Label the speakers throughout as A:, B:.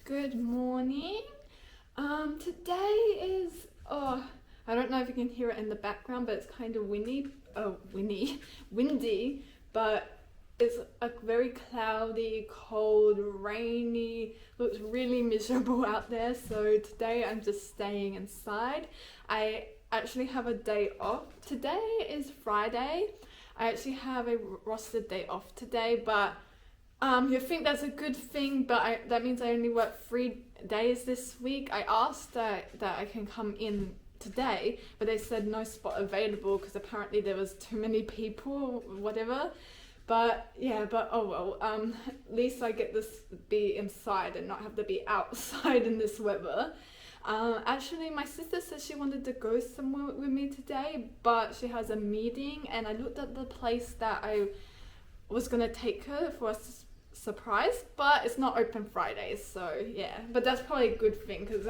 A: Good morning. Today is I don't know if you can hear it in the background, but it's kind of windy, but it's a very cloudy, cold, rainy, looks really miserable out there. So today I'm just staying inside. I actually have a day off. Today is Friday. I actually have a rostered day off today, but you think that's a good thing, but that means I only work 3 days this week. I asked that I can come in today, but they said no spot available because apparently there was too many people, whatever. But oh well. At least I get this be inside and not have to be outside in this weather. Actually, my sister said she wanted to go somewhere with me today, but she has a meeting, and I looked at the place that I was gonna take her for a surprise, but it's not open Fridays, so yeah. But that's probably a good thing because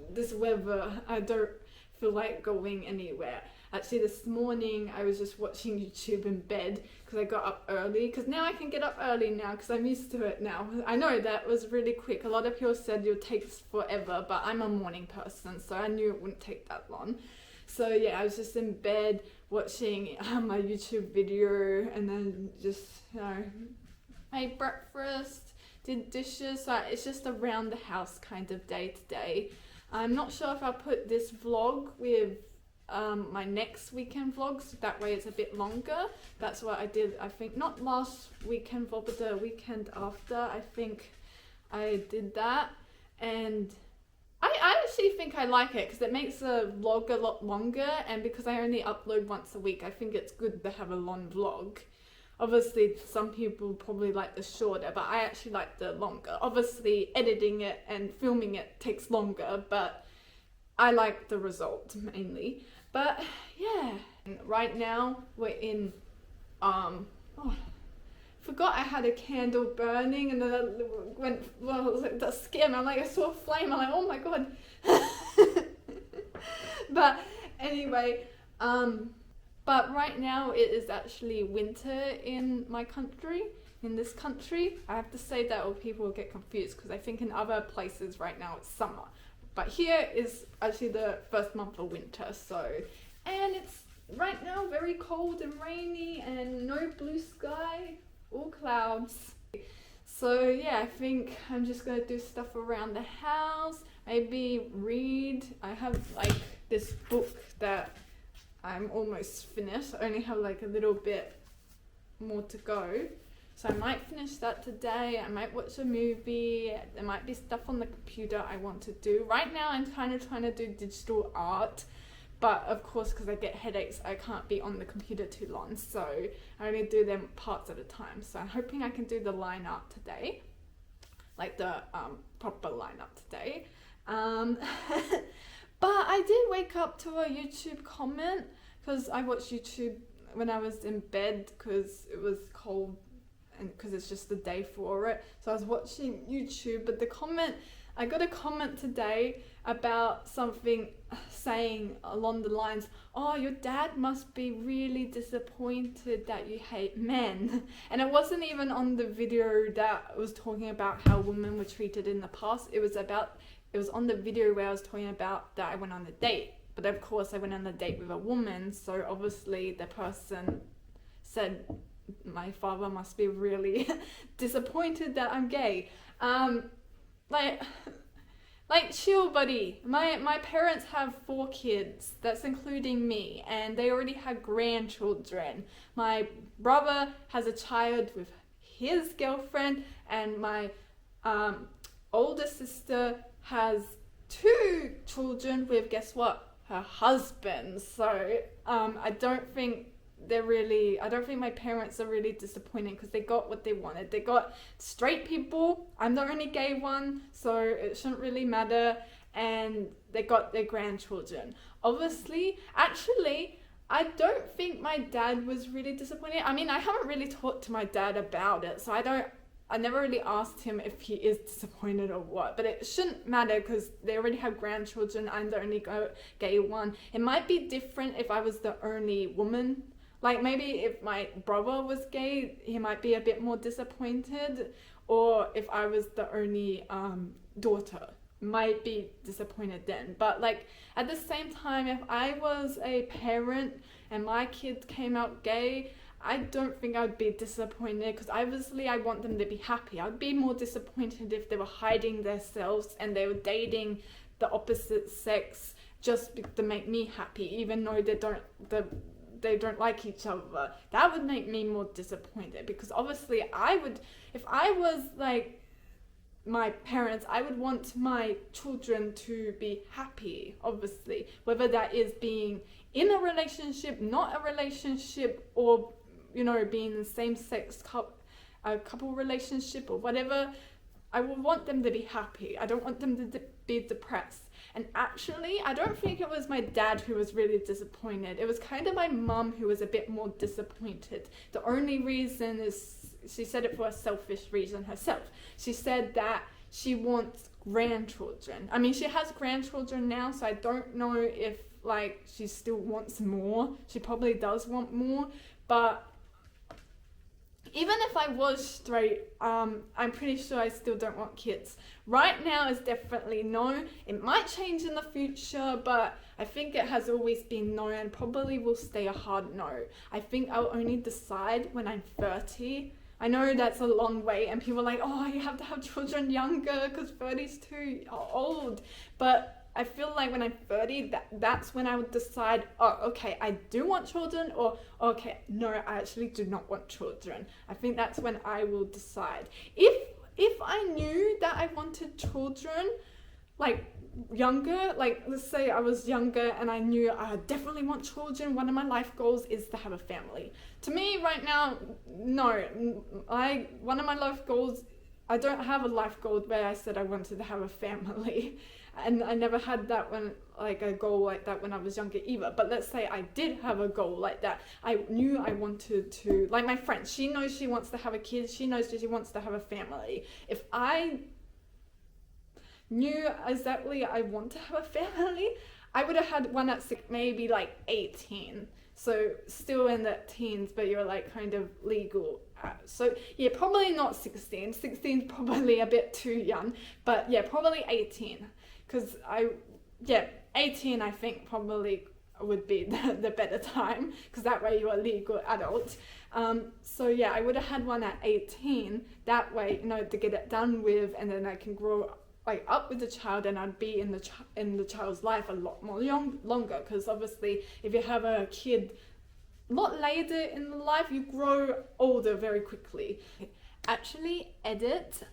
A: this weather, I don't feel like going anywhere. Actually, this morning I was just watching YouTube in bed because I got up early, because now I can get up early now because I'm used to it now. I know that was really quick. A lot of people said it takes forever, but I'm a morning person, so I knew it wouldn't take that long. So yeah, I was just in bed watching my YouTube video, and then just, made breakfast, did dishes. So it's just around the house kind of day to day. I'm not sure if I'll put this vlog with my next weekend vlog, so that way it's a bit longer. That's what I did, I think, not last weekend vlog, but the weekend after, I think I did that. And I actually think I like it because it makes the vlog a lot longer, and because I only upload once a week, I think it's good to have a long vlog. Obviously, some people probably like the shorter, but I actually like the longer. Obviously, editing it and filming it takes longer, but I like the result mainly. But yeah, right now we're in, forgot I had a candle burning, and then I went, that scared me. I'm like, I saw a flame, I'm like, oh my god. But anyway, but right now it is actually winter in my country, in this country. I have to say that or people will get confused, because I think in other places right now it's summer. But here is actually the first month of winter, so, and it's right now very cold and rainy and no blue sky, all clouds. So yeah, I think I'm just gonna do stuff around the house, maybe read. I have like this book that I'm almost finished. I only have like a little bit more to go. So I might finish that today. I might watch a movie. There might be stuff on the computer I want to do. Right now I'm kind of trying to do digital art, but of course because I get headaches I can't be on the computer too long, so I only do them parts at a time. So I'm hoping I can do the line art today, like the proper line art today. But I did wake up to a YouTube comment, because I watched YouTube when I was in bed because it was cold and because it's just the day for it. So I was watching YouTube, but I got a comment today about something saying along the lines, oh, your dad must be really disappointed that you hate men. And it wasn't even on the video that was talking about how women were treated in the past. It was on the video where I was talking about that I went on a date. But of course I went on a date with a woman, so obviously the person said my father must be really disappointed that I'm gay. Like chill, buddy. My parents have 4 kids, that's including me, and they already have grandchildren. My brother has a child with his girlfriend, and my older sister has 2 children with, guess what, her husband. So I don't think my parents are really disappointed, because they got what they wanted. They got straight people. I'm the only gay one, so it shouldn't really matter. And they got their grandchildren. Obviously, actually, I don't think my dad was really disappointed. I mean, I haven't really talked to my dad about it, so I never really asked him if he is disappointed or what, but it shouldn't matter because they already have grandchildren. I'm the only gay one. It might be different if I was the only woman. Like maybe if my brother was gay, he might be a bit more disappointed, or if I was the only daughter, might be disappointed then. But like at the same time, if I was a parent and my kids came out gay, I don't think I'd be disappointed, because obviously I want them to be happy. I'd be more disappointed if they were hiding themselves and they were dating the opposite sex just to make me happy, even though they don't like each other. That would make me more disappointed, because obviously if I was like my parents, I would want my children to be happy, obviously, whether that is being in a relationship, not a relationship, or being in the same sex couple relationship or whatever. I would want them to be happy. I don't want them to be depressed. And actually, I don't think it was my dad who was really disappointed. It was kind of my mum who was a bit more disappointed. The only reason is she said it for a selfish reason herself. She said that she wants grandchildren. I mean, she has grandchildren now, so I don't know if like she still wants more. She probably does want more, but even if I was straight, I'm pretty sure I still don't want kids. Right now is definitely no. It might change in the future, but I think it has always been no, and probably will stay a hard no. I think I'll only decide when I'm 30. I know that's a long way, and people are like, oh, you have to have children younger because 30 is too old. But I feel like when I'm 30, that's when I would decide, oh, okay, I do want children, or okay, no, I actually do not want children. I think that's when I will decide. If I knew that I wanted children, like younger, like let's say I was younger and I knew I definitely want children, one of my life goals is to have a family. To me right now, no, one of my life goals, I don't have a life goal where I said I wanted to have a family. And I never had that a goal like that when I was younger either. But let's say I did have a goal like that. I knew I wanted to, like my friend, she knows she wants to have a kid. She knows she wants to have a family. If I knew exactly I want to have a family, I would have had one at maybe like 18. So still in the teens, but you're like kind of legal. So yeah, probably not 16. 16 is probably a bit too young. But yeah, probably 18. Because 18 I think probably would be the better time, because that way you're a legal adult. So yeah, I would have had one at 18. That way, to get it done with, and then I can grow up with the child, and I'd be in the child's life a lot more longer. Because obviously, if you have a kid a lot later in life, you grow older very quickly. Actually, edit.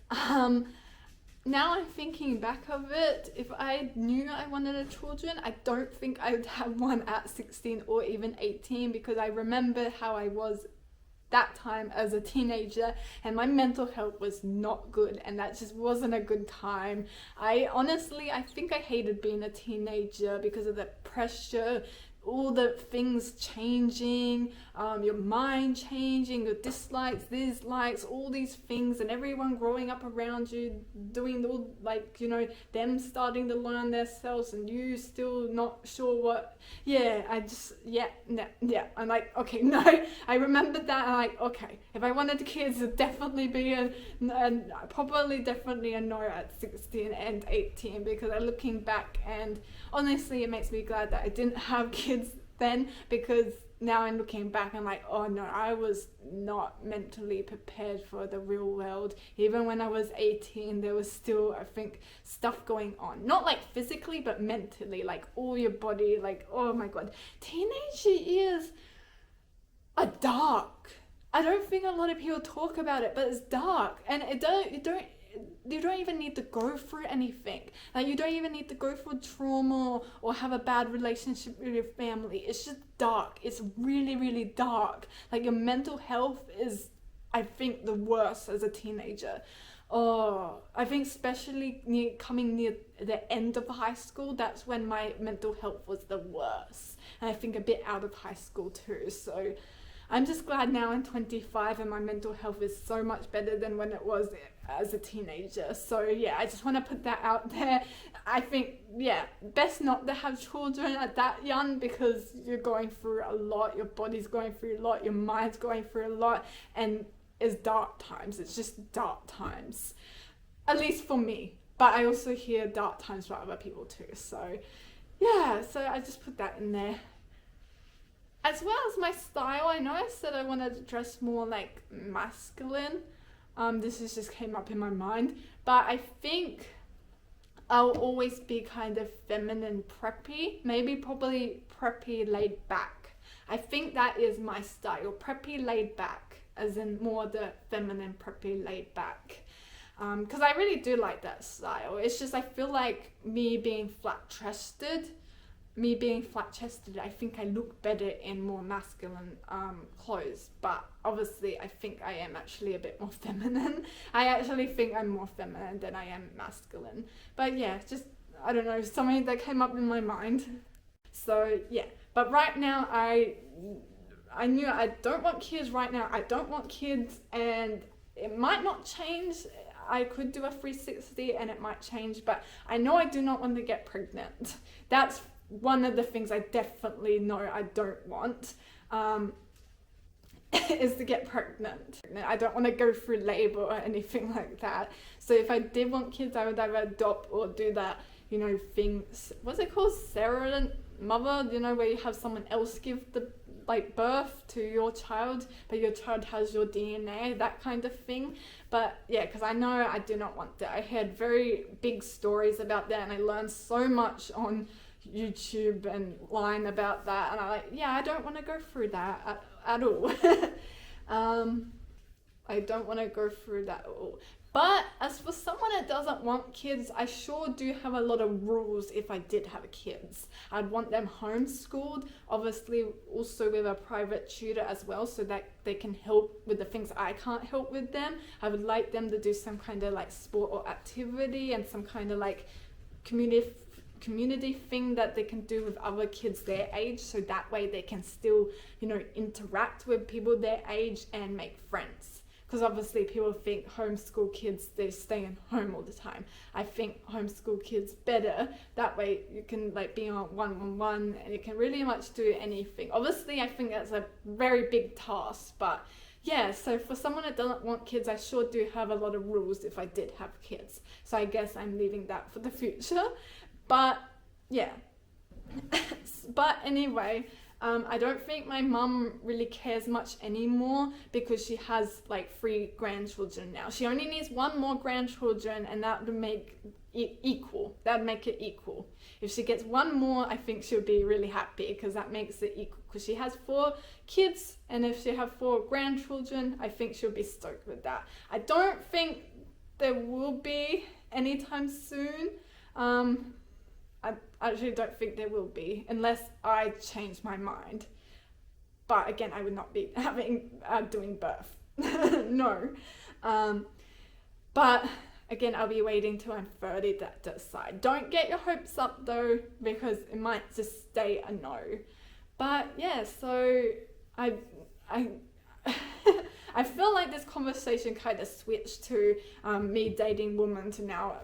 A: Now I'm thinking back of it, if I knew I wanted a children, I don't think I would have one at 16 or even 18, because I remember how I was that time as a teenager, and my mental health was not good, and that just wasn't a good time. I think I hated being a teenager because of the pressure, all the things changing, your mind changing, your dislikes, dislikes, all these things, and everyone growing up around you doing all them starting to learn themselves, and you still not sure what. I'm like, okay, no. I remembered that. I'm like, okay, if I wanted kids, it'd definitely be definitely a no at 16 and 18, because I'm looking back, and honestly, it makes me glad that I didn't have kids then, because now I'm looking back, I'm like, oh no, I was not mentally prepared for the real world. Even when I was 18, there was still, I think, stuff going on. Not like physically, but mentally, like all your body, like, oh my god. Teenage years are dark. I don't think a lot of people talk about it, but it's dark, and you don't even need to go through anything. Like, you don't even need to go through trauma or have a bad relationship with your family. It's just dark. It's really, really dark. Like, your mental health is, I think, the worst as a teenager. Oh, I think especially coming near the end of high school, that's when my mental health was the worst. And I think a bit out of high school too. So I'm just glad now I'm 25 and my mental health is so much better than when it was as a teenager. So yeah, I just want to put that out there. I think, yeah, best not to have children at that young, because you're going through a lot, your body's going through a lot, your mind's going through a lot, and is dark times. It's just dark times, at least for me. But I also hear dark times for other people too. So yeah, so I just put that in there. As well as my style, I know I said I wanted to dress more like masculine. This just came up in my mind. But I think I'll always be kind of feminine preppy. Maybe probably preppy laid back. I think that is my style. Preppy laid back, as in more the feminine preppy laid back. Because I really do like that style. It's just I feel like me being flat-chested, I think I look better in more masculine clothes. But obviously I think I am actually a bit more feminine. I actually think I'm more feminine than I am masculine. But yeah, just, I don't know, something that came up in my mind. So yeah, but right now I knew I don't want kids right now. I don't want kids, and it might not change. I could do a 360 and it might change, but I know I do not want to get pregnant. That's one of the things I definitely know I don't want, is to get pregnant. I don't want to go through labor or anything like that. So if I did want kids, I would either adopt or do that, you know, things, what's it called? Surrogate mother, you know, where you have someone else give the birth to your child, but your child has your DNA, that kind of thing. But yeah, because I know I do not want that. I heard very big stories about that, and I learned so much on YouTube and line about that, and I don't want to go through that at all. I don't want to go through that at all. But as for someone that doesn't want kids, I sure do have a lot of rules if I did have kids. I'd want them homeschooled, obviously also with a private tutor as well, so that they can help with the things I can't help with them. I would like them to do some kind of like sport or activity and some kind of like community thing that they can do with other kids their age, so that way they can still, you know, interact with people their age and make friends. Because obviously people think homeschool kids, they stay at home all the time. I think homeschool kids better. That way you can like be on one-on-one and you can really much do anything. Obviously I think that's a very big task, but yeah, so for someone that doesn't want kids, I sure do have a lot of rules if I did have kids. So I guess I'm leaving that for the future. But yeah. But anyway, I don't think my mum really cares much anymore because she has like 3 grandchildren now. She only needs 1 more grandchildren, and that would make it equal. That would make it equal. If she gets 1 more, I think she'll be really happy because that makes it equal. Because she has 4 kids, and if she have 4 grandchildren, I think she'll be stoked with that. I don't think there will be anytime soon. I actually don't think there will be, unless I change my mind. But again, I would not be doing birth. No. But again, I'll be waiting till I'm 30 to decide. Don't get your hopes up though, because it might just stay a no. But yeah, so I I feel like this conversation kind of switched to me dating women to now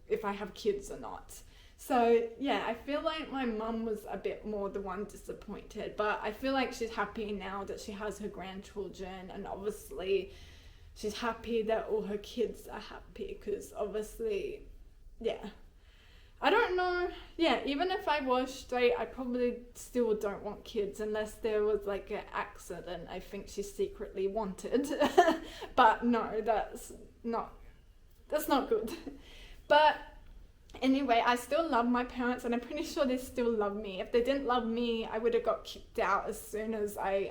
A: if I have kids or not. So yeah, I feel like my mum was a bit more the one disappointed, but I feel like she's happy now that she has her grandchildren, and obviously she's happy that all her kids are happy, because obviously, yeah. I don't know, yeah, even if I was straight, I probably still don't want kids unless there was like an accident I think she secretly wanted. But no, that's not good. But anyway, I still love my parents, and I'm pretty sure they still love me. If they didn't love me, I would have got kicked out as soon as I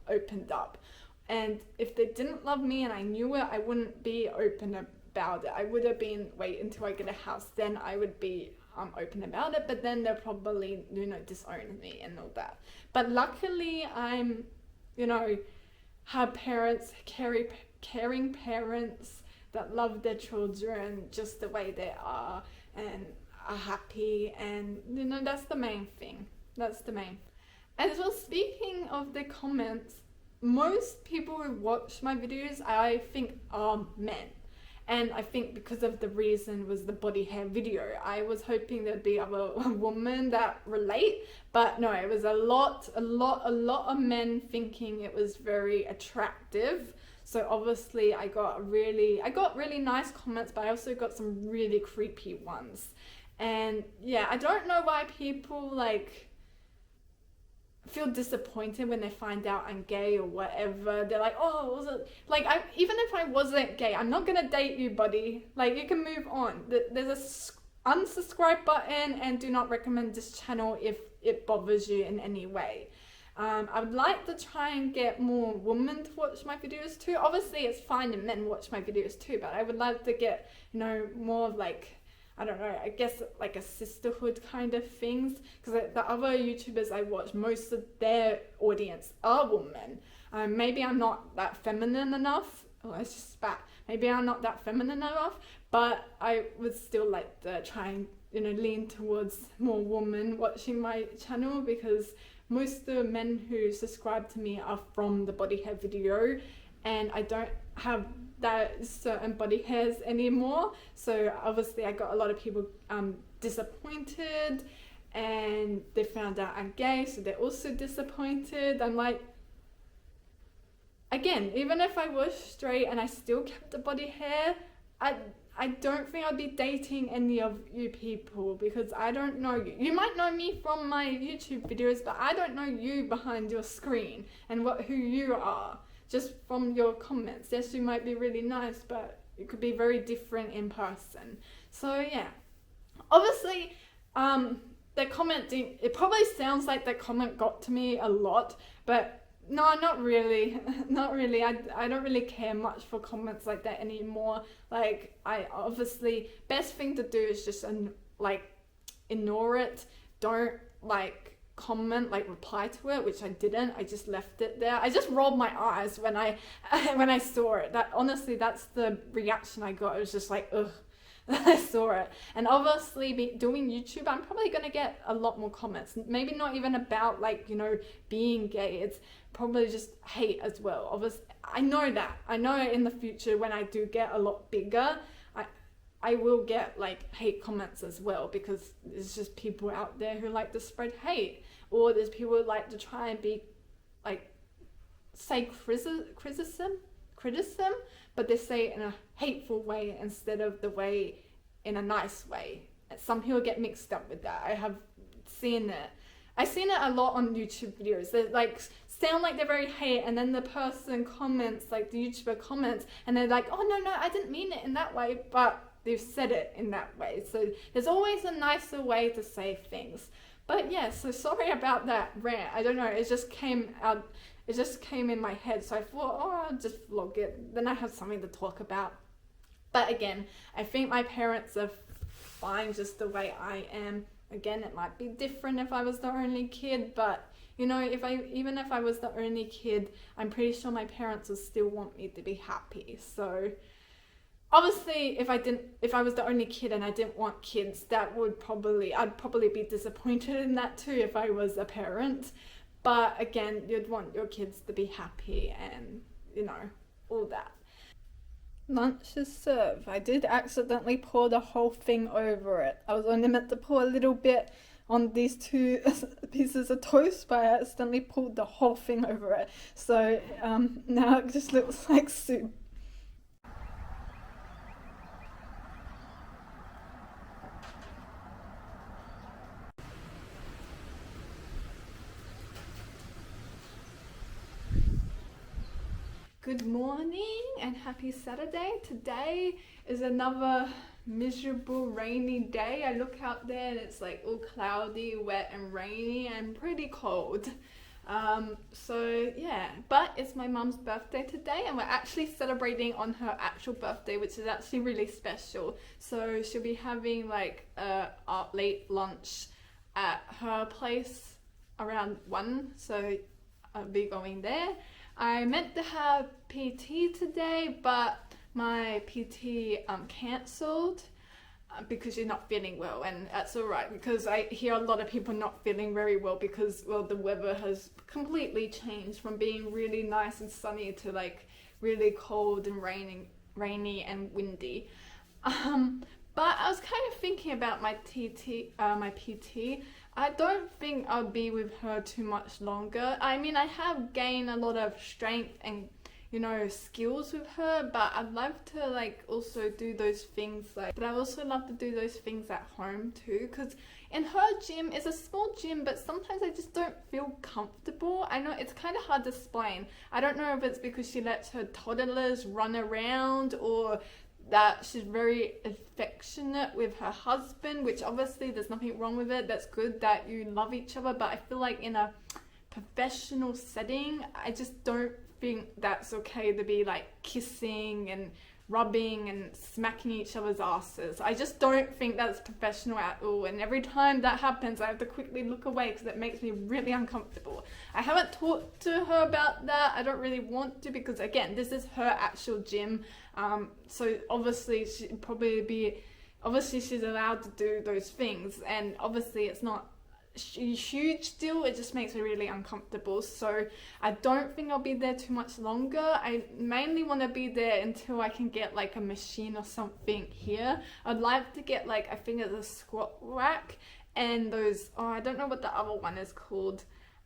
A: opened up. And if they didn't love me and I knew it, I wouldn't be open about it. I would have been, wait until I get a house, then I would be open about it, but then they'll probably, you know, disown me and all that. But luckily I'm, you know, have parents, caring parents that love their children just the way they are and are happy, and you know, that's the main thing. That's the main. And so speaking of the comments, most people who watch my videos I think are men. And I think because of the reason was the body hair video. I was hoping there'd be other women that relate, but no, it was a lot of men thinking it was very attractive. So obviously I got really nice comments, but I also got some really creepy ones. And yeah, I don't know why people like feel disappointed when they find out I'm gay or whatever. They're like, oh, was it like even if I wasn't gay, I'm not gonna date you, buddy. Like, you can move on. There's a unsubscribe button, and do not recommend this channel if it bothers you in any way. I would like to try and get more women to watch my videos too. Obviously it's fine if men watch my videos too, but I would like to get, you know, more of like, I don't know, I guess like a sisterhood kind of things, because the other YouTubers I watch, most of their audience are women. Maybe I'm not that feminine enough. Oh, it's just spat. Maybe I'm not that feminine enough, but I would still like to try and, you know, lean towards more women watching my channel, because most of the men who subscribe to me are from the body hair video, and I don't have that certain body hairs anymore. So obviously I got a lot of people disappointed, and they found out I'm gay, so they're also disappointed. I'm like, again, even if I was straight and I still kept the body hair, I don't think I'd be dating any of you people, because I don't know you. You might know me from my YouTube videos, but I don't know you behind your screen and who you are, just from your comments. Yes, you might be really nice, but it could be very different in person. So yeah, obviously the comment it probably sounds like the comment got to me a lot, but no, not really. Not really. I don't really care much for comments like that anymore. Like, I obviously, best thing to do is just like ignore it. Don't like comment, like reply to it, which I didn't. I just left it there. I just rolled my eyes when I when I saw it. That honestly, that's the reaction I got. It was just like, ugh. I saw it. And obviously doing YouTube, I'm probably gonna get a lot more comments. Maybe not even about like, you know, being gay. It's probably just hate as well. Obviously, I know that. I know in the future when I do get a lot bigger, I will get like hate comments as well, because there's just people out there who like to spread hate, or there's people who like to try and be like, say criticism, but they say it in a hateful way instead of the way in a nice way. Some people get mixed up with that. I have seen it. I've seen it a lot on YouTube videos. They like sound like they're very hate, and then the person comments, like the YouTuber comments, and they're like, oh no, I didn't mean it in that way, but they've said it in that way. So there's always a nicer way to say things. But yeah, so sorry about that rant. I don't know, it just came out. It just came in my head, so I thought, oh, I'll just vlog it. Then I have something to talk about. But again, I think my parents are fine just the way I am. Again, it might be different if I was the only kid, but you know, even if I was the only kid, I'm pretty sure my parents would still want me to be happy. So obviously, if I was the only kid and I didn't want kids, I'd probably be disappointed in that too if I was a parent. But again, you'd want your kids to be happy and, you know, all that. Lunch is served. I did accidentally pour the whole thing over it. I was only meant to pour a little bit on these two pieces of toast, but I accidentally poured the whole thing over it. So now it just looks like soup. Good morning and happy Saturday. Today is another miserable rainy day. I look out there and it's like all cloudy, wet and rainy and pretty cold. So yeah, but it's my mum's birthday today, and we're actually celebrating on her actual birthday, which is actually really special. So she'll be having like a late lunch at her place around 1, so I'll be going there. I meant to have PT today, but my PT cancelled because you're not feeling well, and that's alright, because I hear a lot of people not feeling very well because, well, the weather has completely changed from being really nice and sunny to like really cold and rainy and windy. But I was kind of thinking about my PT. I don't think I'll be with her too much longer. I mean, I have gained a lot of strength and, you know, skills with her, but I'd love to like also do those things like, but I also love to do those things at home too, because in her gym, it's a small gym, but sometimes I just don't feel comfortable. I know it's kind of hard to explain. I don't know if it's because she lets her toddlers run around, or that she's very affectionate with her husband, which obviously there's nothing wrong with it. That's good that you love each other, but I feel like in a professional setting, I just don't think that's okay to be like kissing and rubbing and smacking each other's asses. I just don't think that's professional at all, and every time that happens I have to quickly look away because it makes me really uncomfortable. I haven't talked to her about that. I don't really want to, because again, this is her actual gym, so obviously she's allowed to do those things, and obviously it's not huge deal. It just makes me really uncomfortable, so I don't think I'll be there too much longer. I mainly want to be there until I can get like a machine or something here. I'd like to get like, I think it's a squat rack, and those, oh, I don't know what the other one is called,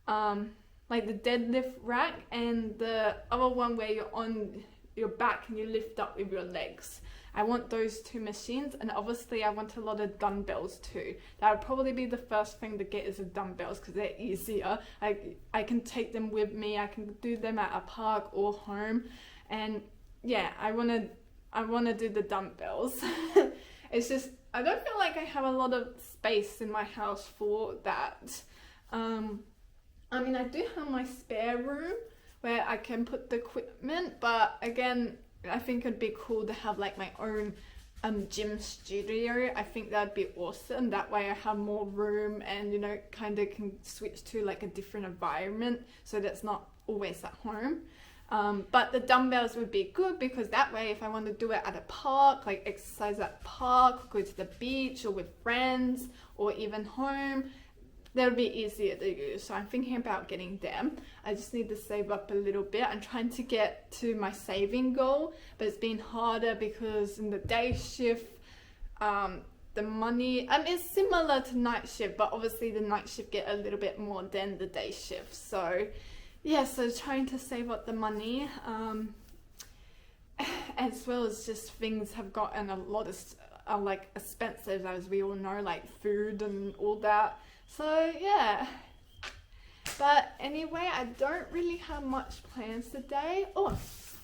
A: like the deadlift rack, and the other one where you're on your back and you lift up with your legs. I want those two machines, and obviously I want a lot of dumbbells too. That would probably be the first thing to get, is the dumbbells, because they're easier. I can take them with me. I can do them at a park or home, and yeah, I want to do the dumbbells. It's just I don't feel like I have a lot of space in my house for that. I mean, I do have my spare room where I can put the equipment, but again, I think it'd be cool to have like my own gym studio. I think that'd be awesome. That way I have more room, and you know, kind of can switch to like a different environment, so that's not always at home. But the dumbbells would be good, because that way if I want to do it at a park, like exercise at a park, go to the beach or with friends, or even home, that would be easier to use. So I'm thinking about getting them. I just need to save up a little bit. I'm trying to get to my saving goal, but it's been harder because in the day shift, the money, it's similar to night shift, but obviously the night shift get a little bit more than the day shift. So yeah, so trying to save up the money, as well as just things have gotten a lot of like expensive, as we all know, like food and all that. So yeah, but anyway, I don't really have much plans today. Oh,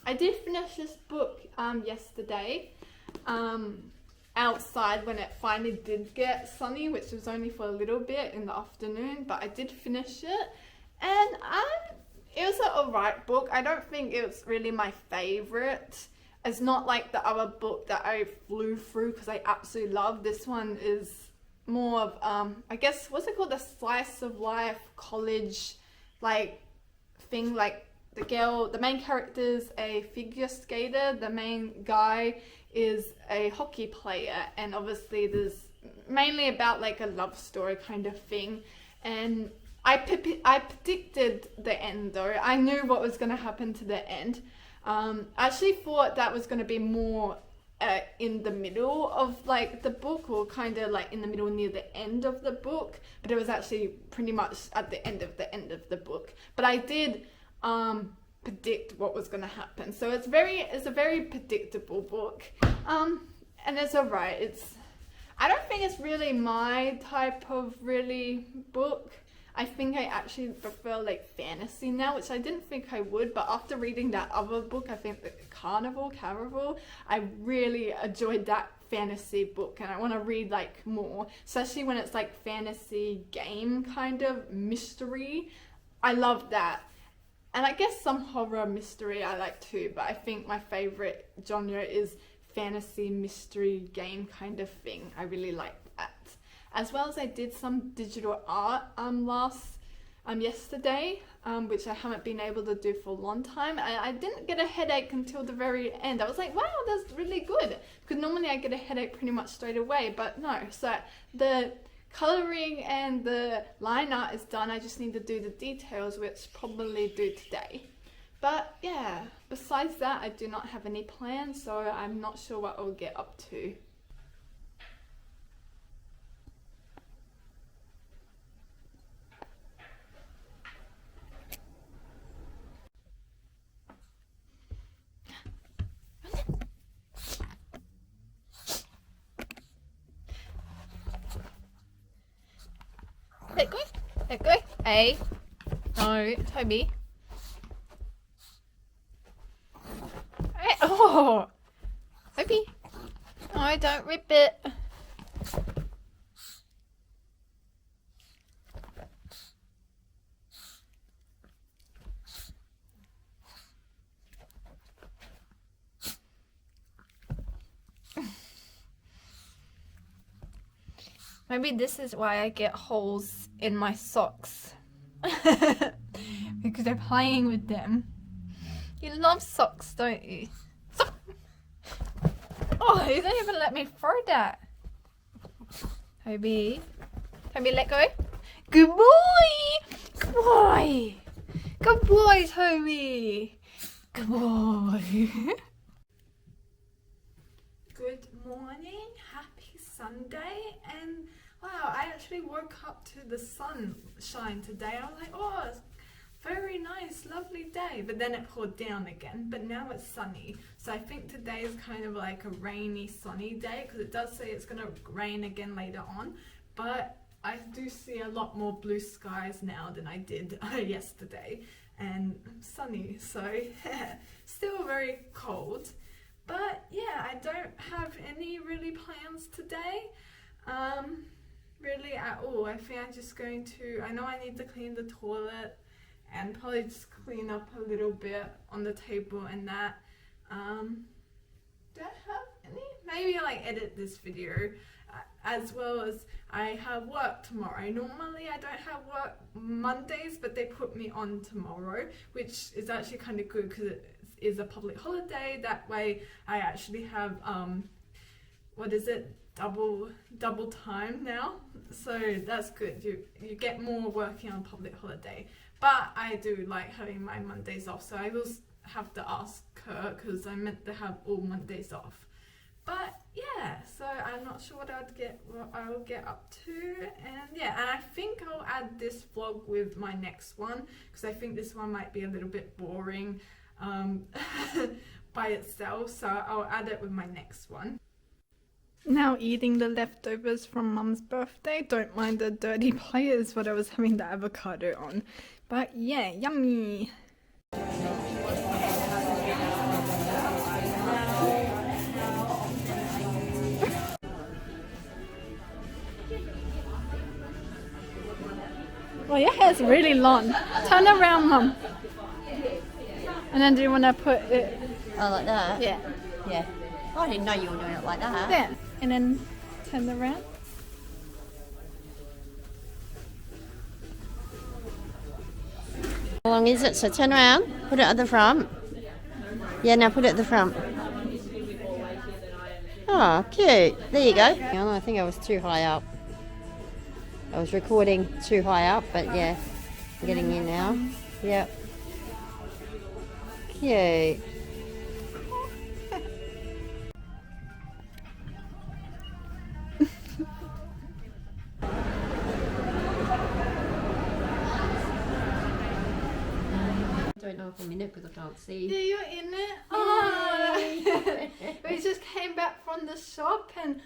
A: I did finish this book yesterday, outside when it finally did get sunny, which was only for a little bit in the afternoon, but I did finish it, and it was an alright book. I don't think it was really my favorite. It's not like the other book that I flew through because I absolutely love. This one is more of I guess, what's it called, the slice of life college like thing. Like the main character is a figure skater, the main guy is a hockey player, and obviously there's mainly about like a love story kind of thing. And I predicted the end though. I knew what was going to happen to the end. I actually thought that was going to be more in the middle of like the book, or kind of like in the middle near the end of the book, but it was actually pretty much at the end of the book. But I did predict what was going to happen, so it's a very predictable book, and it's alright. I don't think it's really my type of really book. I think I actually prefer like fantasy now, which I didn't think I would, but after reading that other book, I think that Caraval, I really enjoyed that fantasy book, and I want to read like more, especially when it's like fantasy game kind of mystery. I love that. And I guess some horror mystery I like too, but I think my favorite genre is fantasy mystery game kind of thing. I really like that. As well as I did some digital art yesterday, which I haven't been able to do for a long time. I didn't get a headache until the very end. I was like, wow, that's really good, because normally I get a headache pretty much straight away, but no. So the coloring and the line art is done. I just need to do the details, which probably do today. But yeah, besides that, I do not have any plans, so I'm not sure what I'll get up to. Let go. A. No, Toby. Oh! Toby. No, don't rip it. Maybe this is why I get holes in my socks. Because they're playing with them. You love socks, don't you? Oh, he didn't even let me throw that. Toby. Toby, let go. Good boy! Good boy! Good boy, Toby! Good boy! Good morning, happy Sunday, and wow, I actually woke up to the sunshine today. I was like, oh, it's very nice, lovely day. But then it poured down again, but now it's sunny. So I think today is kind of like a rainy, sunny day, because it does say it's going to rain again later on. But I do see a lot more blue skies now than I did yesterday, and sunny, so still very cold. But yeah, I don't have any really plans today, really at all. I think I'm just going to, I know I need to clean the toilet and probably just clean up a little bit on the table and that. Do I have any? Maybe like edit this video, as well as I have work tomorrow. Normally I don't have work Mondays, but they put me on tomorrow, which is actually kind of good because it is a public holiday. That way I actually have what is it, double time now, so that's good. You get more working on public holiday. But I do like having my Mondays off, so I will have to ask her, because I meant to have all Mondays off. But yeah, so I'm not sure what I will get up to, and yeah, and I think I'll add this vlog with my next one, because I think this one might be a little bit boring by itself, so I'll add it with my next one. Now eating the leftovers from Mum's birthday. Don't mind the dirty players, but I was having the avocado on. But yeah, yummy! Well, your hair's really long. Turn around, Mum. And then do you want to put it...
B: Oh, like that?
A: Yeah.
B: Yeah. Oh, I didn't know you were doing it like that.
A: Yeah. And then turn around.
B: How long is it? So turn around, put it at the front. Yeah, now put it at the front. Oh, cute. There you go. I think I was too high up. I was recording too high up, but yeah, I'm getting in now. Yep. Cute. I don't know if I'm in it because I can't see.
A: Yeah, you're in it. Oh. We just came back from the shop, and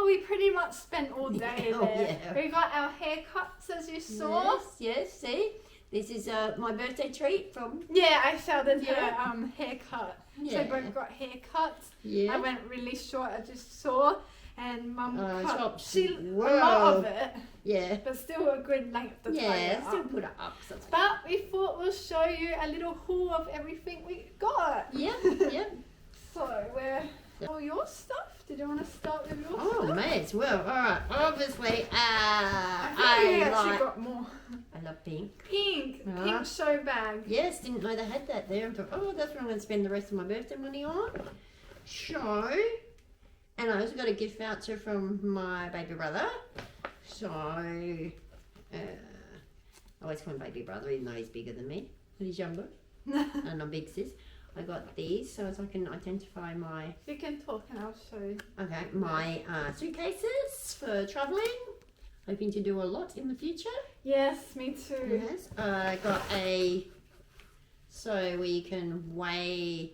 A: we pretty much spent all day there.
B: Yeah.
A: We got our haircuts, as you saw.
B: Yes, see? This is my birthday treat from...
A: Yeah, I showed her haircut.
B: Yeah.
A: So both got haircuts.
B: Yeah.
A: I went really short, I just saw. And Mum cut
B: chopped.
A: a lot of it.
B: Yeah.
A: But still a good length to tie it
B: still
A: up.
B: put it up. So
A: But we thought we'll show you a little haul of everything we got.
B: Yep, yep.
A: So, all your stuff? Did you want to start with your
B: Oh,
A: stuff?
B: mate, well, alright. Obviously,
A: I think we actually got more.
B: I love pink.
A: Pink!
B: Uh-huh.
A: Pink show bag.
B: Yes, didn't know they had that there. I thought, oh, that's what I'm going to spend the rest of my birthday money on. So, and I also got a gift voucher from my baby brother. So, I always call him baby brother, even though he's bigger than me. But he's younger. And I'm big sis. I got these so as I can identify my...
A: You can talk and I'll show you.
B: Okay, my suitcases for travelling. Hoping to do a lot in the future.
A: Yes, me too.
B: Yes. I got a... So we can weigh...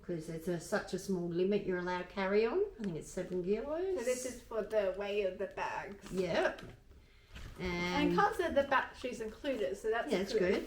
B: Because it's such a small limit you're allowed carry on. I think it's 7 kilos.
A: So this is for the weight of the bags.
B: Yep.
A: And it comes with the batteries included, so that's
B: yeah, it's good.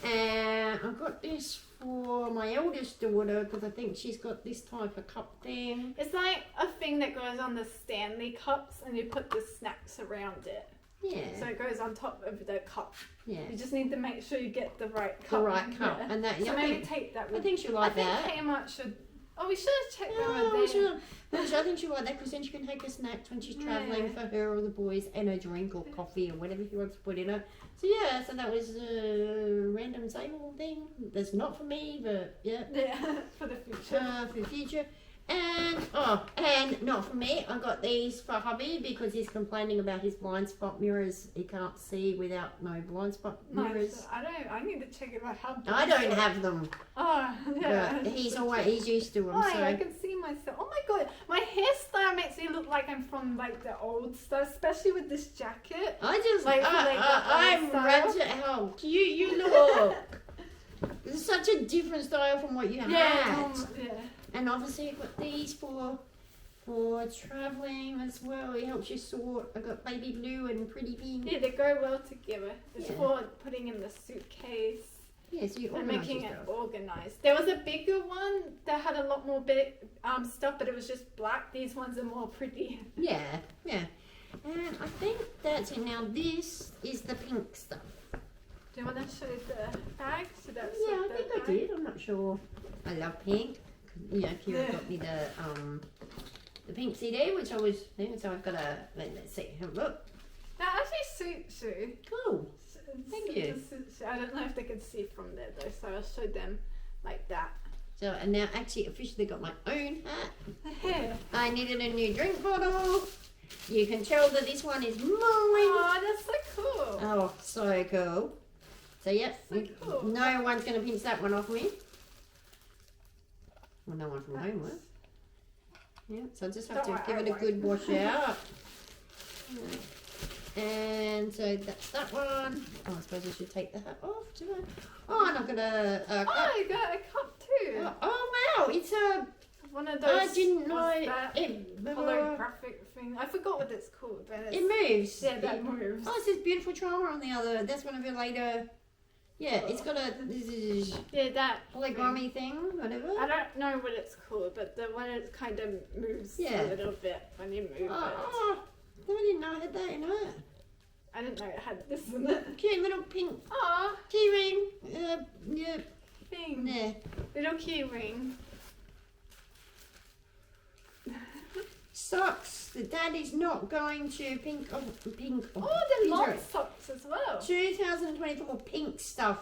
B: And I got this for my eldest daughter because I think she's got this type of cup thing.
A: It's like a thing that goes on the Stanley cups and you put the snacks around it.
B: Yeah.
A: So it goes on top of the cup.
B: Yeah.
A: You just need to make sure you get the right cup.
B: The right cup.
A: Yeah.
B: And that,
A: So maybe take that with
B: I think she'll like that.
A: I think Kmart should... Oh, we should have checked that
B: Oh,
A: with them.
B: I think she'll like that because then she can take her snacks when she's travelling for her or the boys and a drink or coffee or whatever she wants to put in it. So yeah, so that was a random sable thing. That's not for me, but yeah.
A: Yeah, for the future.
B: For the future. And not for me, I got these for hubby because he's complaining about his blind spot mirrors. He can't see without no blind spot mirrors.
A: I need to check if I have them.
B: I don't have them.
A: Oh, yeah.
B: But he's used to them.
A: Oh,
B: so
A: yeah, I can see myself. Oh my god, my hairstyle makes me look like I'm from like the old stuff, especially with this jacket.
B: I just
A: I'm
B: how cute you look. It's such a different style from what you had.
A: Yeah.
B: And obviously I've got these for travelling as well. It helps you sort. I got baby blue and pretty pink.
A: Yeah, they go well together. It's for putting in the suitcase.
B: Yeah, so you
A: and
B: organise
A: making it
B: yourself.
A: organised. There was a bigger one that had a lot more big stuff, but it was just black. These ones are more pretty.
B: Yeah, yeah. And I think that's it. Now this is the pink stuff.
A: Do you want to show the bag? So that's
B: yeah, I think I did. I'm not sure. I love pink. You know, Kira got me the pink CD, which I was thinking, so I've got a, let's see, have a look.
A: That actually suits you.
B: Cool. Thank you.
A: I don't know if they can see from there though, so I'll show them like that.
B: So, and now actually officially got my own hat.
A: Yeah.
B: I needed a new drink bottle. You can tell that this one is mine.
A: Oh, that's so cool.
B: Oh, so cool. So, yep,
A: So cool.
B: No one's going to pinch that one off me. Well, no one from home will. Yeah, so I just have to give it a good wash out. And so that's that one. Oh, I suppose I should take the hat off, do I? Oh, and I've got a cup.
A: Oh, you got a cup too.
B: Oh wow, it's a...
A: One of those...
B: I didn't know
A: that holographic thing. I forgot what it's called. But
B: it moves.
A: Yeah, that moves.
B: Oh, it says beautiful trauma on the other. That's one of your later... Yeah, it's got a...
A: Yeah, that...
B: hologrammy thing, whatever.
A: I don't know what it's called, but the one that kind of moves a little bit when you move it.
B: Oh, I didn't know it had that in it.
A: I didn't know it had this in it.
B: Cute little pink
A: Aw,
B: key ring. Yeah.
A: thing.
B: Yeah.
A: Little key ring.
B: Socks. The daddy's not going to pink.
A: Oh, the long
B: sorry.
A: socks as well.
B: 2024 pink stuff.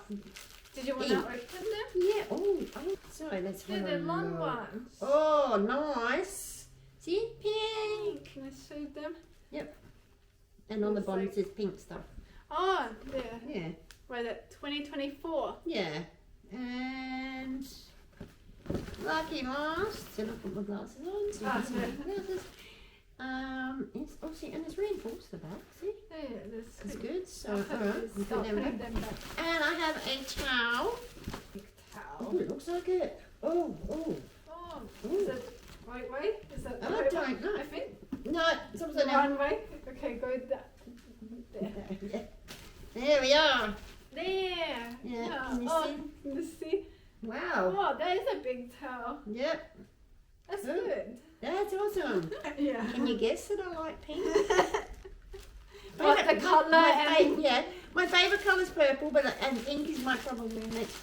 A: Did you want to open them?
B: Yeah. Oh, sorry. Let's have
A: Yeah,
B: a
A: the long
B: look.
A: ones.
B: Oh, nice. See, pink.
A: Can I show them?
B: Yep. And on the
A: Looks
B: bottom
A: like-
B: it says pink stuff.
A: Oh, yeah.
B: Yeah.
A: Wait, that 2024.
B: Yeah. And lucky mask. So I'll put my glasses on. So you can see my glasses. It's obviously, and it's reinforced the back. See,
A: Yeah,
B: it's
A: this
B: good. So
A: I'll
B: all
A: put
B: right,
A: this-
B: we'll put
A: I'll
B: them
A: put
B: back.
A: them back.
B: And I have a towel.
A: Big
B: Oh,
A: towel.
B: it looks like it. Oh.
A: Oh,
B: Ooh.
A: is it right way? Is that the
B: I
A: right
B: don't know.
A: way? I think.
B: No, it's upside down.
A: One way? Okay, go that. There.
B: There we are.
A: There.
B: Yeah, can you
A: Oh,
B: see?
A: can you see?
B: Wow.
A: Oh, that is a big towel.
B: Yep.
A: That's
B: Good.
A: good.
B: That's awesome.
A: Yeah.
B: Can you guess that I like pink?
A: What, the colour and...
B: Yeah, my favourite colour is purple, and pink is my probably next.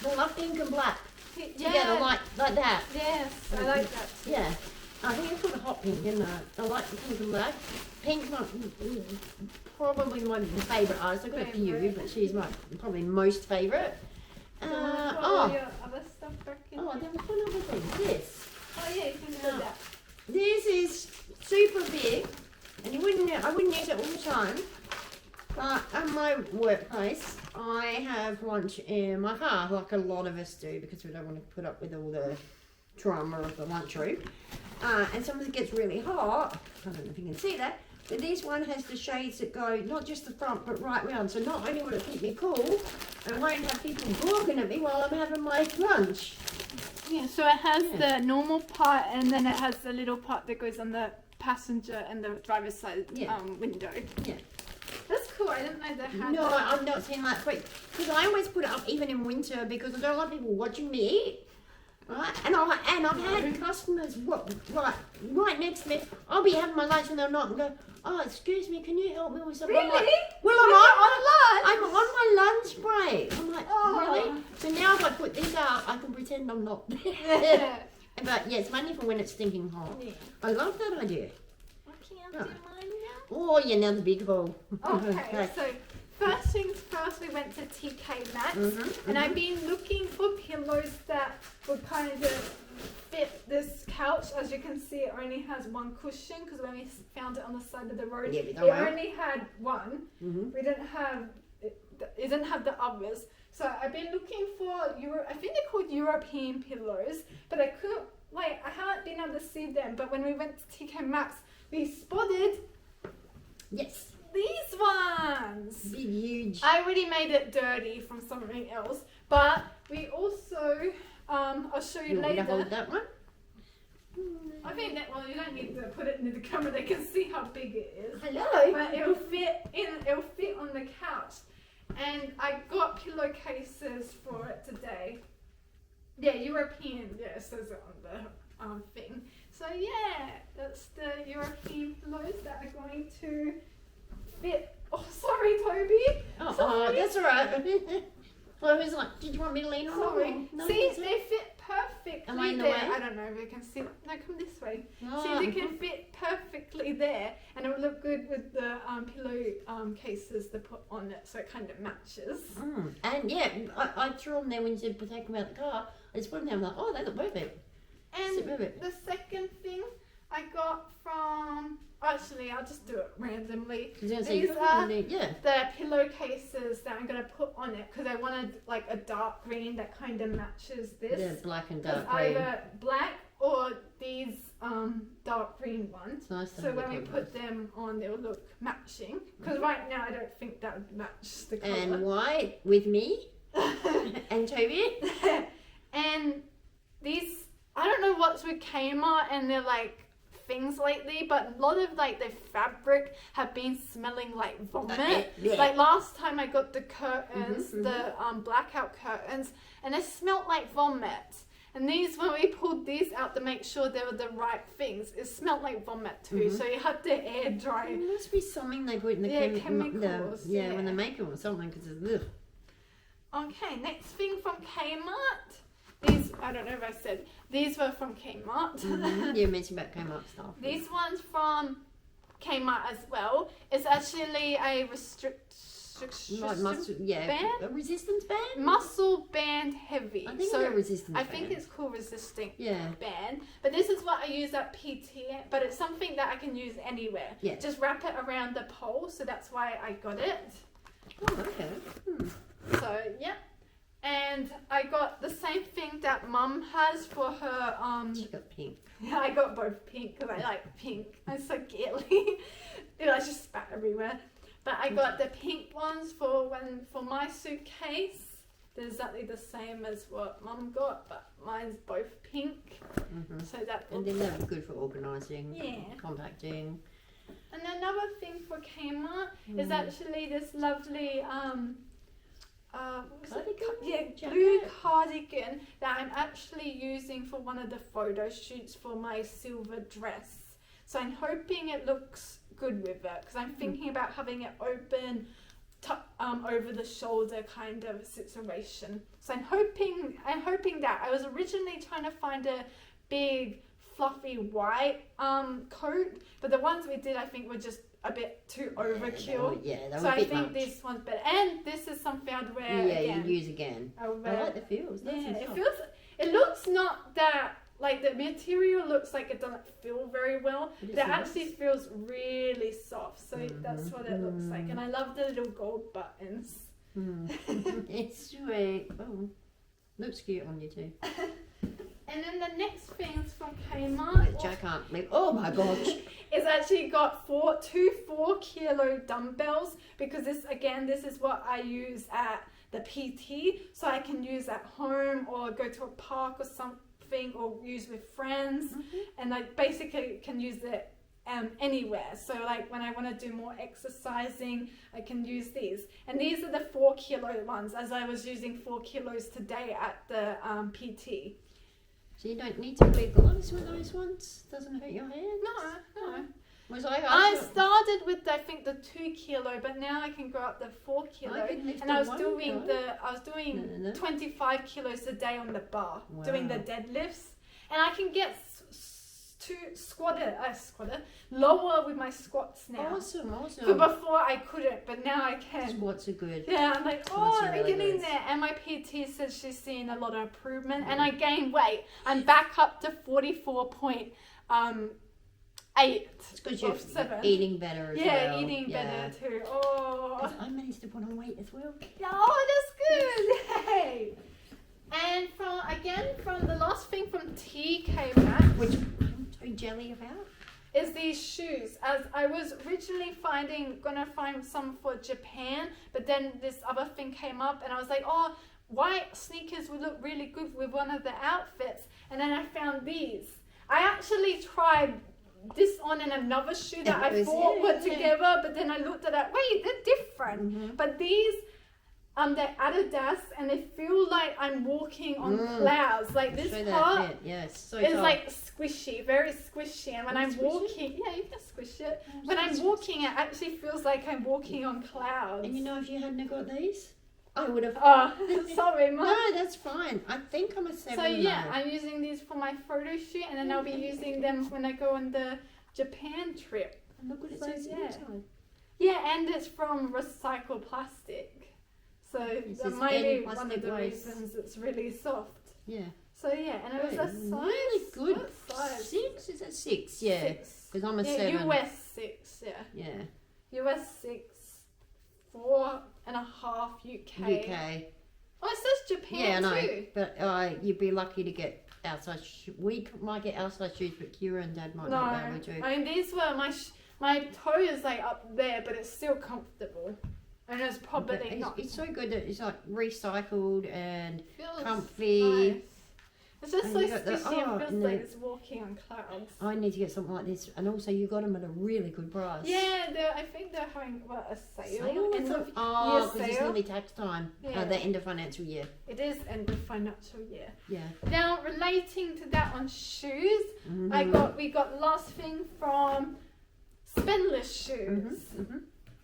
B: I love pink and black together, like that.
A: Yes, I like that too.
B: Yeah, I think it's called a hot pink, isn't it? I like the pink and black. Pink's probably my favourite artist. I've got a few,
A: Favourite.
B: but she's my probably most favourite.
A: Put all your other stuff back in.
B: There was one other thing. This.
A: Oh yeah, you can do that.
B: This is super big, and I wouldn't use it all the time. But at my workplace, I have lunch in my car, like a lot of us do, because we don't want to put up with all the drama of the lunchroom. And sometimes it gets really hot. I don't know if you can see that. But this one has the shades that go not just the front, but right round. So not only will it keep me cool, I won't have people gawking at me while I'm having my lunch.
A: Yeah, so it has the normal part, and then it has the little part that goes on the passenger and the driver's side
B: Yeah.
A: window.
B: Yeah.
A: cool. I didn't know they had
B: No,
A: that.
B: I've not seen that. Because I always put it up even in winter because I don't like people watching me eat. Right? And I've had customers right next to me. I'll be having my lunch and they'll knock and go, oh, excuse me, can you help me with something?
A: Really?
B: I'm like, well, I'm on my lunch break. I'm like, really? So now if I put this out, I can pretend I'm not there.
A: Yeah.
B: But yeah, it's mainly for when it's stinking hot.
A: Yeah.
B: I love that idea.
A: Okay, I'll do mine now.
B: Oh, yeah, now the big hole.
A: Okay, so first things first, we went to TK Maxx, and I've been looking for pillows that would kind of fit this couch. As you can see, it only has one cushion because when we found it on the side of the road, it only had one. We didn't have it didn't have the others. So I've been looking for I think they're called European pillows, but I couldn't I haven't been able to see them. But when we went to TK Maxx, we spotted these ones.
B: Big, huge.
A: I already made it dirty from something else, but we also I'll show you later.
B: Want me to hold that one?
A: I think that one you don't need to put it into the camera. They can see how big it is.
B: Hello.
A: But it'll fit on the couch. And I got pillowcases for it today. Yeah, European. Yeah, it says it on the thing. So yeah, that's the European pillows that are going to fit. Oh, sorry, Toby.
B: Oh, that's all right. Well, who's like, did you want me to lean on?
A: Sorry.
B: No,
A: see, they fit perfectly
B: Am I in the
A: there.
B: way?
A: I don't know if you can see. No, come this way.
B: Oh.
A: See, they can fit perfectly there, and it will look good with the pillow cases they put on it, so it kind of matches.
B: And yeah, I threw them there when you said take them out the car. I just put them there. I'm like, oh, they look perfect.
A: And the second thing I got from, actually, I'll just do it randomly. These are the pillowcases that I'm going to put on it because I wanted like a dark green that kind of matches this.
B: Yeah, black and dark green.
A: Either black or these dark green ones.
B: It's nice to
A: so
B: have
A: when
B: the
A: we
B: contrast.
A: put them on, they'll look matching. Because right now I don't think that would match the colour.
B: And white with me and Toby.
A: And these, I don't know what's with Kmart and they're like things lately, but a lot of like the fabric have been smelling like vomit. Like last time I got the curtains, the blackout curtains, and they smelled like vomit. And these, when we pulled these out to make sure they were the right things, it smelled like vomit too. So you had to air dry.
B: It must be something they put in the
A: chemicals.
B: when they make them or something because it's
A: Okay, next thing from Kmart. These, I don't know if I said, these were from Kmart.
B: You mentioned about Kmart stuff.
A: These ones from Kmart as well. It's actually a band?
B: A resistance band?
A: Muscle band heavy.
B: I think
A: so
B: it's a resistance
A: I
B: band.
A: think it's called resisting
B: Yeah.
A: band. But this is what I use at PT, but it's something that I can use anywhere.
B: Yeah.
A: Just wrap it around the pole, so that's why I got it.
B: Oh, okay.
A: So, yeah. And I got the same thing that Mum has for her.
B: She got pink.
A: Yeah, I got both pink because I like pink. I'm so girly. I just spat everywhere. But I got the pink ones for my suitcase. They're exactly the same as what Mum got, but mine's both pink. So that.
B: And then they're good for organising, compacting.
A: And another thing for Kmart is actually this lovely blue cardigan that I'm actually using for one of the photo shoots for my silver dress. So I'm hoping it looks good with it because I'm thinking about having it open over the shoulder kind of situation. So I'm hoping that. I was originally trying to find a big fluffy white coat, but the ones we did I think were just a bit too overkill. So I think this one's better. And this is something I'd wear again.
B: You use again. I like the feels.
A: It looks not that, like the material looks like it doesn't feel very well. It actually feels really soft. So that's what it looks like. And I love the little gold buttons.
B: It's sweet. Oh, looks cute on you too.
A: And then the next thing's from Kmart.
B: Which I can't believe. Oh my gosh.
A: It's actually got two 4-kilo dumbbells because this is what I use at the PT. So I can use at home or go to a park or something or use with friends. And I basically can use it anywhere. So like when I want to do more exercising, I can use these. And these are the 4 kilo ones, as I was using 4 kilos today at the PT.
B: So you don't need to wear gloves with those ones? Doesn't hurt your hands?
A: No.
B: I
A: started with I think the 2 kilo, but now I can go up the 4 kilo. And I was doing 25 kilos a day on the bar, doing the deadlifts, and I can get lower with my squats now.
B: Awesome.
A: But before I couldn't, but now I can.
B: Squats are good.
A: Yeah, I'm like, I'm getting there. And my PT says she's seen a lot of improvement, and I gained weight. I'm back up to 44.8.
B: It's because you're eating better as well.
A: Yeah, eating better too. Oh,
B: I managed to put on weight as well.
A: Oh, that's good. Hey. And from the last thing from TK Maxx,
B: which I'm so jelly about,
A: is these shoes. As I was originally gonna find some for Japan, but then this other thing came up, and I was like, oh, white sneakers would look really good with one of the outfits. And then I found these. I actually tried this on and another shoe that I thought were together, but then I looked at it. Wait, they're different. Mm-hmm. But these, they're Adidas, and they feel like I'm walking on clouds. Like this part
B: is
A: like squishy, very squishy. And when I'm walking, you can squish it. When I'm walking, it actually feels like I'm walking on clouds.
B: And if you hadn't got these, I would have.
A: Oh, sorry, Mum.
B: No, that's fine. I think I'm a 7.
A: So yeah, I'm using these for my photo shoot, and then I'll be using them when I go on the Japan trip.
B: And look what it says inside.
A: Yeah, and it's from recycled plastic. So that might be one of the reasons it's really soft.
B: Yeah.
A: So yeah, and it was a size.
B: Really good.
A: What size?
B: 6? Is it 6? Yeah.
A: 6.
B: Because I'm a 7.
A: US 6. Yeah. US 6. 4.5 UK. Oh, it says Japan
B: yeah, I know.
A: too.
B: But you'd be lucky to get outside. We might get outside shoes, but Kira and Dad might not be able to.
A: I mean, these were my toe is like up there, but it's still comfortable, and it's probably not.
B: It's so good that it's like recycled and
A: feels
B: comfy.
A: Nice. It's just so squishy. It feels like it's walking on clouds.
B: I need to get something like this, and also you got them at a really good price.
A: Yeah, I think they're having a sale.
B: Because it's nearly tax time. The end of financial year.
A: It is end of financial year.
B: Yeah.
A: Now relating to that on shoes, we got last thing from Spendless shoes.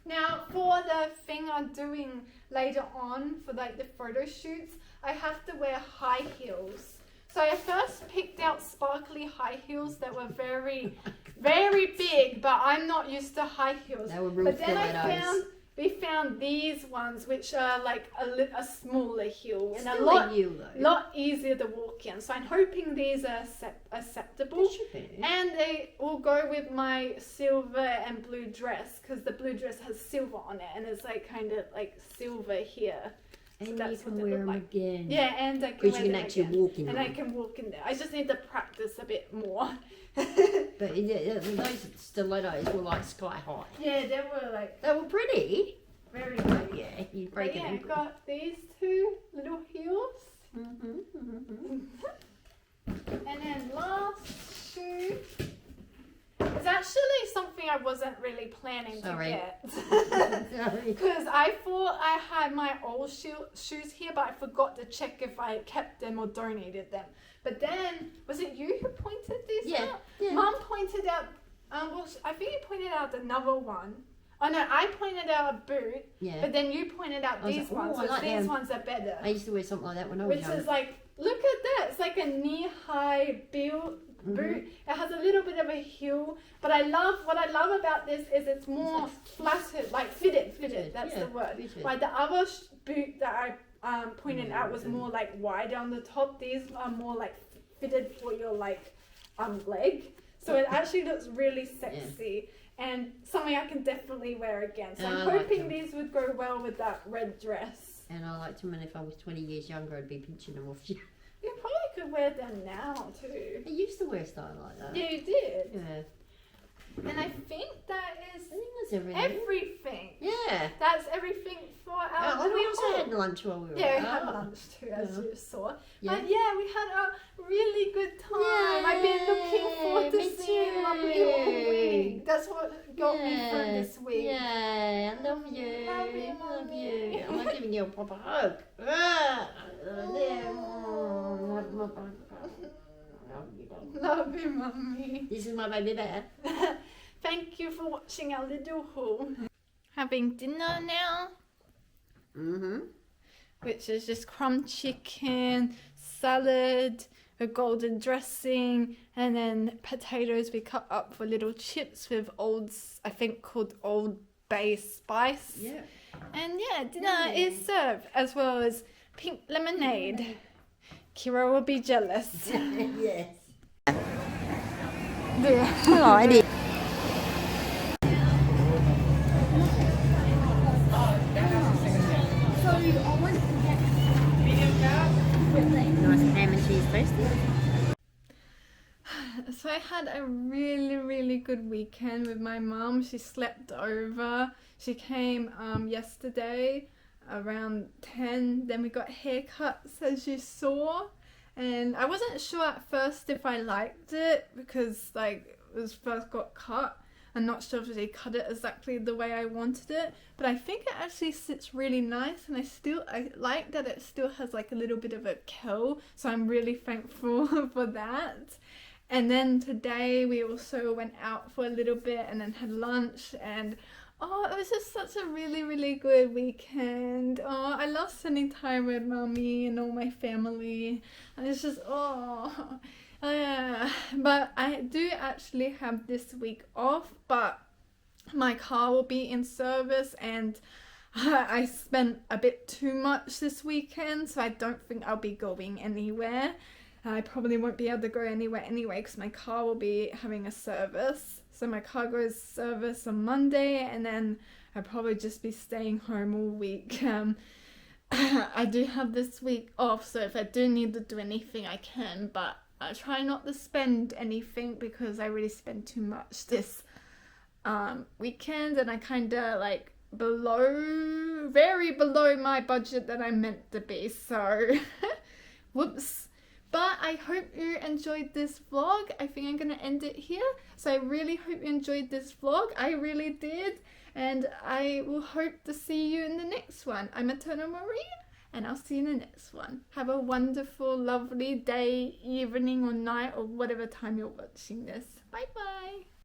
A: Now for the thing I'm doing later on for like the photo shoots, I have to wear high heels. So I first picked out sparkly high heels that were very, very big, but I'm not used to high heels.
B: They were real
A: but then we found these ones, which are like a smaller heel and a lot easier to walk in. So I'm hoping these are acceptable.
B: They should be.
A: And they will go with my silver and blue dress, because the blue dress has silver on it, and it's like kind of like silver here.
B: And so you can wear them again.
A: Yeah, and I can wear them again.
B: Because you can actually walk in them.
A: And I can walk in there. I just need to practice a bit more.
B: But those stilettos were like sky high.
A: Yeah, they were like...
B: They were pretty.
A: Very good.
B: Yeah, you break it.
A: Yeah, I got these two little heels. And then last shoe... It's actually something I wasn't really planning to get. Because I thought I had my old shoes here, but I forgot to check if I kept them or donated them. But then, was it you who pointed these out? Yeah. Mum pointed out, I think you pointed out another one. Oh no, I pointed out a boot, but then you pointed out these ones, because these ones are better.
B: I used to wear something like that when I was young.
A: Which is like, look at that, it's like a knee-high boot. It has a little bit of a heel, but what I love about this is it's more flattered, like fitted, that's the word. Fitted. Like the other boot that I pointed out was more like wide on the top. These are more like fitted for your like leg. So it actually looks really sexy and something I can definitely wear again. So I'm hoping these would go well with that red dress.
B: And I liked them, and if I was 20 years younger I'd be pinching them off you.
A: You probably could wear them now too.
B: I used to wear style like that.
A: Yeah, you did.
B: Yeah.
A: And I think that is
B: that's everything. Yeah.
A: That's everything for our
B: we also had lunch while we were
A: we had lunch too, as you saw.
B: Yeah.
A: But yeah, we had a really good time. I've been looking forward to seeing Mummy all week. that's what got me through this week.
B: Yeah, I love you.
A: Love you,
B: Love
A: Mummy.
B: you. I'm not giving you a proper hug.
A: Love you, Mummy.
B: This is my baby bear.
A: Thank you for watching our little haul. Having dinner now, which is just crumb chicken, salad, a golden dressing, and then potatoes we cut up for little chips with I think called Old Bay spice.
B: Yeah.
A: And yeah, dinner is served, as well as pink lemonade. Kira will be jealous.
B: Yes.
A: Hello,
B: I did. Nice ham and cheese toasty.
A: So I had a really good weekend with my mum. She slept over. She came yesterday around 10. Then we got haircuts, as you saw. And I wasn't sure at first if I liked it because like it was first got cut. I'm not sure if they cut it exactly the way I wanted it, but I think it actually sits really nice, and I like that it still has like a little bit of a curl, so I'm really thankful for that. And then today we also went out for a little bit and then had lunch, and it was just such a really good weekend. I love spending time with Mummy and all my family, and it's just but I do actually have this week off, but my car will be in service, and I spent a bit too much this weekend, so I don't think I'll be going anywhere. I probably won't be able to go anywhere anyway because my car will be having a service. So my car goes service on Monday, and then I'll probably just be staying home all week. I do have this week off, so if I do need to do anything I can, but I try not to spend anything because I really spend too much this weekend, and I kind of like very below my budget that I meant to be, so whoops. But I hope you enjoyed this vlog. I think I'm going to end it here. So I really hope you enjoyed this vlog. I really did. And I will hope to see you in the next one. I'm Eternal Marie, and I'll see you in the next one. Have a wonderful, lovely day, evening or night, or whatever time you're watching this. Bye bye.